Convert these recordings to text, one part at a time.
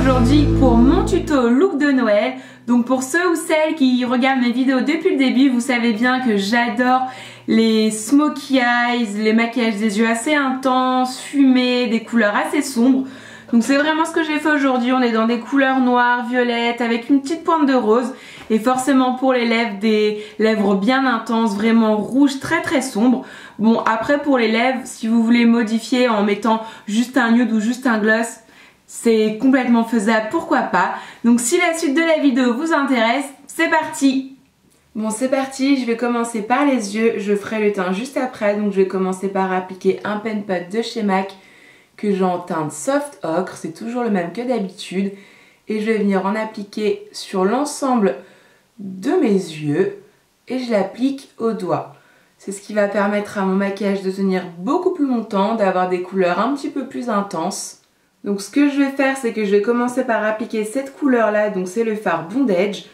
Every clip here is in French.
aujourd'hui pour mon tuto look de Noël. Donc pour ceux ou celles qui regardent mes vidéos depuis le début, vous savez bien que j'adore les smokey eyes, les maquillages des yeux assez intenses, fumés, des couleurs assez sombres. Donc c'est vraiment ce que j'ai fait aujourd'hui. On est dans des couleurs noires, violettes, avec une petite pointe de rose. Et forcément pour les lèvres, des lèvres bien intenses, vraiment rouges, très très sombres. Bon, après pour les lèvres, si vous voulez modifier en mettant juste un nude ou juste un gloss, c'est complètement faisable, pourquoi pas. Donc si la suite de la vidéo vous intéresse, c'est parti. Bon, c'est parti, je vais commencer par les yeux, je ferai le teint juste après. Donc je vais commencer par appliquer un pen pot de chez MAC que j'ai en teinte soft ocre, c'est toujours le même que d'habitude. Et je vais venir en appliquer sur l'ensemble de mes yeux et je l'applique au doigt. C'est ce qui va permettre à mon maquillage de tenir beaucoup plus longtemps, d'avoir des couleurs un petit peu plus intenses. Donc ce que je vais faire, c'est que je vais commencer par appliquer cette couleur là, donc c'est le fard Bondage.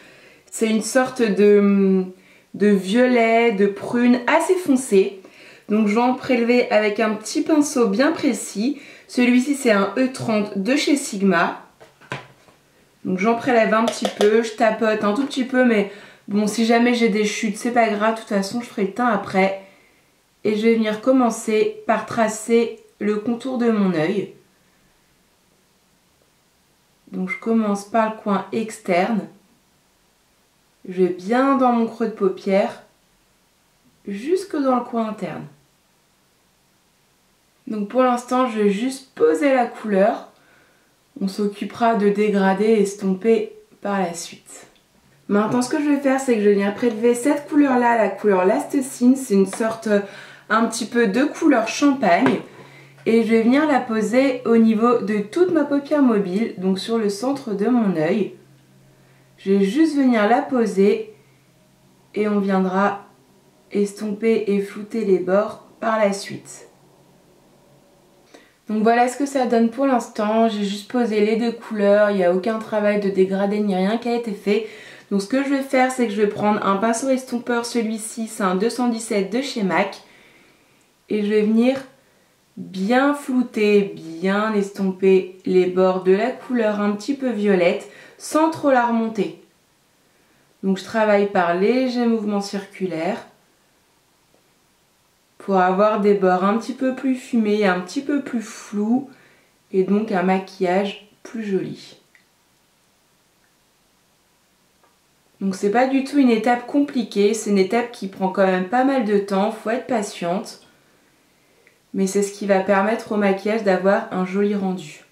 C'est une sorte de violet, de prune assez foncé. Donc je vais en prélever avec un petit pinceau bien précis. Celui-ci c'est un E30 de chez Sigma. Donc j'en prélève un petit peu, je tapote un tout petit peu, mais bon, si jamais j'ai des chutes, c'est pas grave, de toute façon je ferai le teint après. Et je vais venir commencer par tracer le contour de mon œil. Donc je commence par le coin externe. Je vais bien dans mon creux de paupière, jusque dans le coin interne. Donc pour l'instant, je vais juste poser la couleur. On s'occupera de dégrader et estomper par la suite. Maintenant, ce que je vais faire, c'est que je vais venir prélever cette couleur-là, la couleur Last Scene. C'est une sorte un petit peu de couleur champagne. Et je vais venir la poser au niveau de toute ma paupière mobile, donc sur le centre de mon œil. Je vais juste venir la poser et on viendra estomper et flouter les bords par la suite. Donc voilà ce que ça donne pour l'instant. J'ai juste posé les deux couleurs, il n'y a aucun travail de dégradé ni rien qui a été fait. Donc ce que je vais faire, c'est que je vais prendre un pinceau estompeur, celui-ci c'est un 217 de chez MAC. Et je vais venir bien flouter, bien estomper les bords de la couleur un petit peu violette sans trop la remonter. Donc je travaille par légers mouvements circulaires pour avoir des bords un petit peu plus fumés, un petit peu plus flous et donc un maquillage plus joli. Donc c'est pas du tout une étape compliquée, c'est une étape qui prend quand même pas mal de temps, faut être patiente. Mais c'est ce qui va permettre au maquillage d'avoir un joli rendu.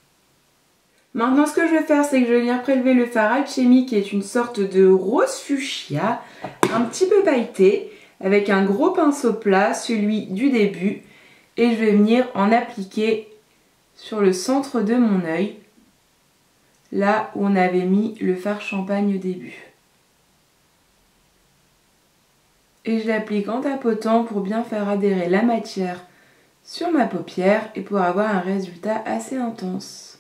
Maintenant ce que je vais faire, c'est que je vais venir prélever le fard Alchemy qui est une sorte de rose fuchsia, un petit peu pailleté, avec un gros pinceau plat, celui du début, et je vais venir en appliquer sur le centre de mon œil, là où on avait mis le fard champagne au début. Et je l'applique en tapotant pour bien faire adhérer la matière sur ma paupière et pour avoir un résultat assez intense.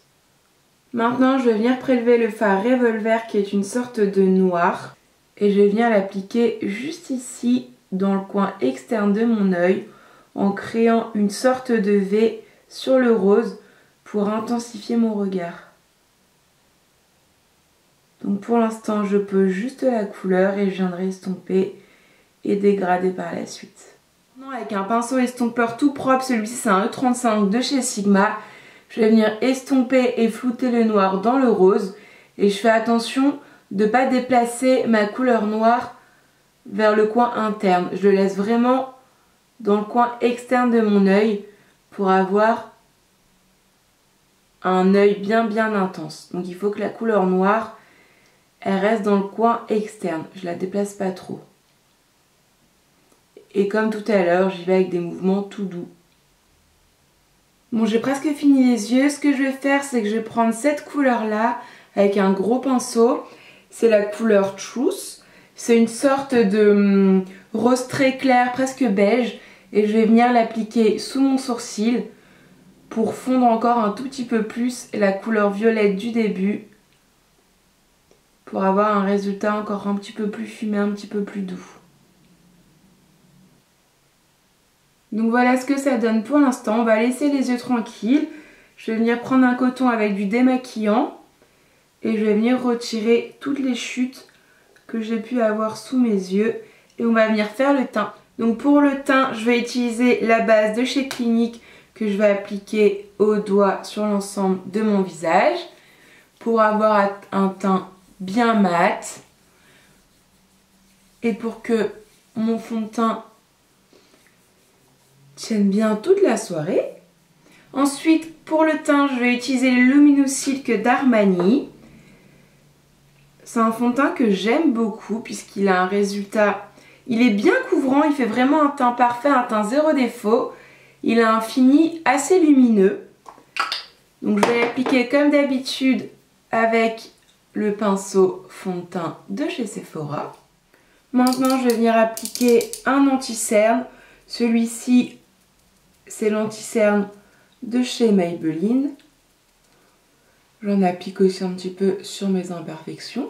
Maintenant, je vais venir prélever le fard Revolver qui est une sorte de noir et je vais venir l'appliquer juste ici dans le coin externe de mon œil en créant une sorte de V sur le rose pour intensifier mon regard. Donc pour l'instant, je pose juste la couleur et je viendrai estomper et dégrader par la suite. Avec un pinceau estompeur tout propre, celui-ci c'est un E35 de chez Sigma. Je vais venir estomper et flouter le noir dans le rose. Et je fais attention de ne pas déplacer ma couleur noire vers le coin interne. Je le laisse vraiment dans le coin externe de mon œil pour avoir un œil bien intense. Donc il faut que la couleur noire, elle reste dans le coin externe. Je la déplace pas trop. Et comme tout à l'heure, j'y vais avec des mouvements tout doux. Bon, j'ai presque fini les yeux. Ce que je vais faire, c'est que je vais prendre cette couleur-là avec un gros pinceau. C'est la couleur Truth. C'est une sorte de rose très clair, presque beige. Et je vais venir l'appliquer sous mon sourcil pour fondre encore un tout petit peu plus la couleur violette du début. Pour avoir un résultat encore un petit peu plus fumé, un petit peu plus doux. Donc voilà ce que ça donne pour l'instant. On va laisser les yeux tranquilles. Je vais venir prendre un coton avec du démaquillant Et je vais venir retirer toutes les chutes que j'ai pu avoir sous mes yeux. Et on va venir faire le teint. Donc pour le teint, je vais utiliser la base de chez Clinique que je vais appliquer au doigt sur l'ensemble de mon visage pour avoir un teint bien mat et pour que mon fond de teint tienne bien toute la soirée. Ensuite, pour le teint, je vais utiliser le Luminous Silk d'Armani. C'est un fond de teint que j'aime beaucoup puisqu'il a un résultat... Il est bien couvrant, il fait vraiment un teint parfait, un teint zéro défaut. Il a un fini assez lumineux. Donc je vais l'appliquer comme d'habitude avec le pinceau fond de teint de chez Sephora. Maintenant je vais venir appliquer un anti-cerne. Celui-ci c'est l'anti-cerne de chez Maybelline. J'en applique aussi un petit peu sur mes imperfections.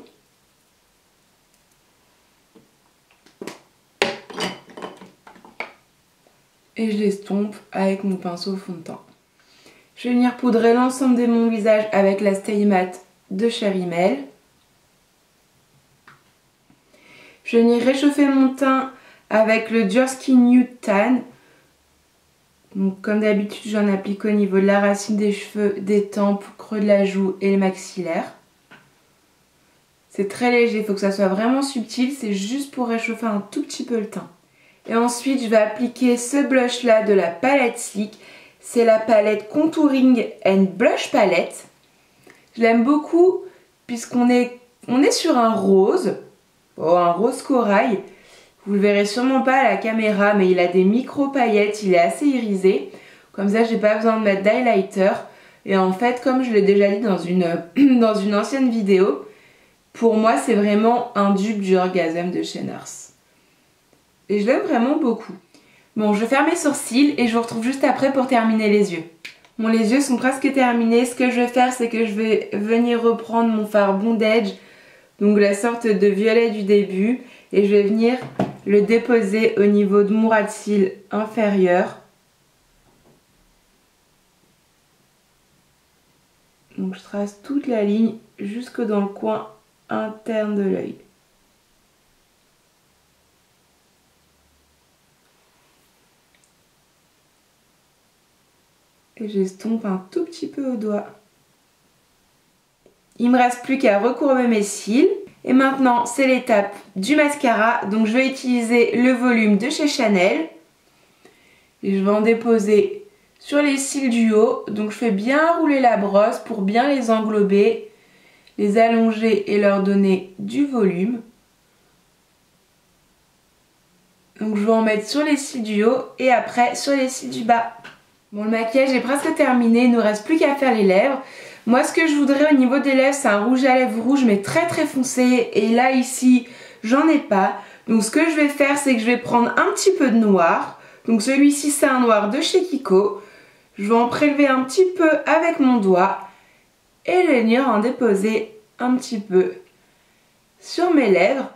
Et je l'estompe avec mon pinceau fond de teint. Je vais venir poudrer l'ensemble de mon visage avec la Stay Matte de chez Rimmel. Je vais venir réchauffer mon teint avec le Dior Skin Nude Tan. Donc, comme d'habitude, j'en applique au niveau de la racine des cheveux, des tempes, creux de la joue et le maxillaire. C'est très léger, il faut que ça soit vraiment subtil, c'est juste pour réchauffer un tout petit peu le teint. Et ensuite, je vais appliquer ce blush là de la palette Sleek. C'est la palette Contouring and Blush Palette. Je l'aime beaucoup puisqu'on est sur un rose. Oh, un rose corail. Vous le verrez sûrement pas à la caméra, mais il a des micro paillettes. Il est assez irisé. Comme ça, j'ai pas besoin de mettre d'highlighter. Et en fait, comme je l'ai déjà dit dans une ancienne vidéo, pour moi, c'est vraiment un dupe du Orgasm de chez Nars. Et je l'aime vraiment beaucoup. Bon, je ferme mes sourcils et je vous retrouve juste après pour terminer les yeux. Bon, les yeux sont presque terminés. Ce que je vais faire, c'est que je vais venir reprendre mon fard Bondage, donc la sorte de violet du début, et je vais venir le déposer au niveau de mon ras de cils inférieur. Donc je trace toute la ligne jusque dans le coin interne de l'œil. Et j'estompe un tout petit peu au doigt. Il me reste plus qu'à recourber mes cils. Et maintenant, c'est l'étape du mascara. Donc je vais utiliser le volume de chez Chanel. Et je vais en déposer sur les cils du haut. Donc je fais bien rouler la brosse pour bien les englober, les allonger et leur donner du volume. Donc je vais en mettre sur les cils du haut et après sur les cils du bas. Bon, le maquillage est presque terminé, il ne nous reste plus qu'à faire les lèvres. Moi, ce que je voudrais au niveau des lèvres, c'est un rouge à lèvres rouge, mais très très foncé. Et là, ici, j'en ai pas. Donc, ce que je vais faire, c'est que je vais prendre un petit peu de noir. Donc, celui-ci, c'est un noir de chez Kiko. Je vais en prélever un petit peu avec mon doigt. Et je vais venir en déposer un petit peu sur mes lèvres.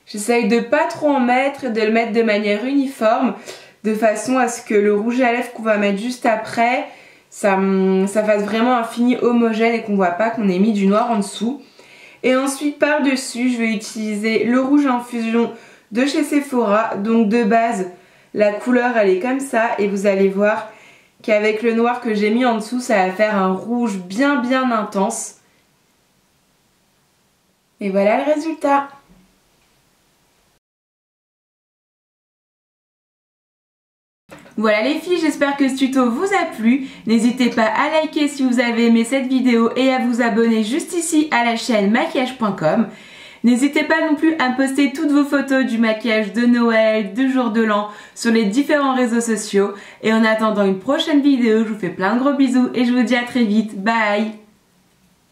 J'essaye de pas trop en mettre et de le mettre de manière uniforme, de façon à ce que le rouge à lèvres qu'on va mettre juste après, ça fasse vraiment un fini homogène et qu'on voit pas qu'on ait mis du noir en dessous. Et ensuite par-dessus, je vais utiliser le rouge infusion de chez Sephora. Donc de base, la couleur elle est comme ça et vous allez voir qu'avec le noir que j'ai mis en dessous, ça va faire un rouge bien intense. Et voilà le résultat. Voilà les filles, j'espère que ce tuto vous a plu. N'hésitez pas à liker si vous avez aimé cette vidéo et à vous abonner juste ici à la chaîne maquillage.com. N'hésitez pas non plus à poster toutes vos photos du maquillage de Noël, de jour de l'an sur les différents réseaux sociaux. Et en attendant une prochaine vidéo, je vous fais plein de gros bisous et je vous dis à très vite. Bye!